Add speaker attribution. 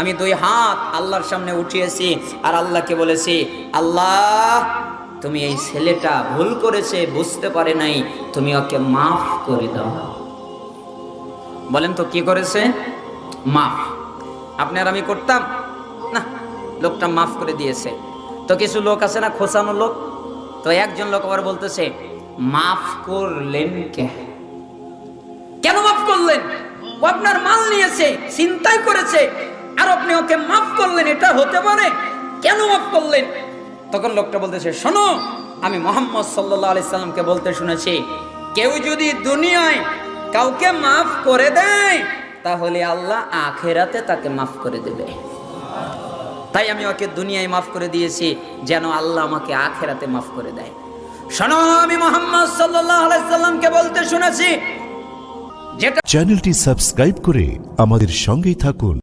Speaker 1: আমি দুই হাত আল্লাহর সামনে উঠিয়েছি আর আল্লাহকে বলেছি, আল্লাহ তুমি এই ছেলেটা ভুল করেছে, বুঝতে পারে নাই, তুমি ওকে মাফ করে দাও। বলেন তো কি করেছে? মাফ। আপনি আর আমি করতাম না? লোকটা মাফ করে দিয়েছে। তো কিছু লোক আছে না খোঁচানো লোক, তো একজন লোক আবার বলতেছে, মাফ করলেন কেন মাফ করলেন? ও আপনার মাল নিয়েছে, চিন্তাই করেছে, আর আপনি ওকে মাফ করলেন, এটা হতে পারে? কেন মাফ করলেন? তখন লোকটা বলতেছে, শোনো, আমি মুহাম্মদ সাল্লাল্লাহু আলাইহি সাল্লামকে বলতে শুনেছি, কেউ যদি দুনিয়ায় কাউকে মাফ করে দেয় তাহলে আল্লাহ আখিরাতে তাকে মাফ করে দেবে। তাই আমি ওকে দুনিয়ায় মাফ করে দিয়েছি যেন আল্লাহ আমাকে আখিরাতে মাফ করে দেয়। শোনো, আমি মুহাম্মদ সাল্লাল্লাহু আলাইহি সাল্লামকে বলতে শুনেছি, যেটা
Speaker 2: চ্যানেলটি সাবস্ক্রাইব করে আমাদের সঙ্গেই থাকুন।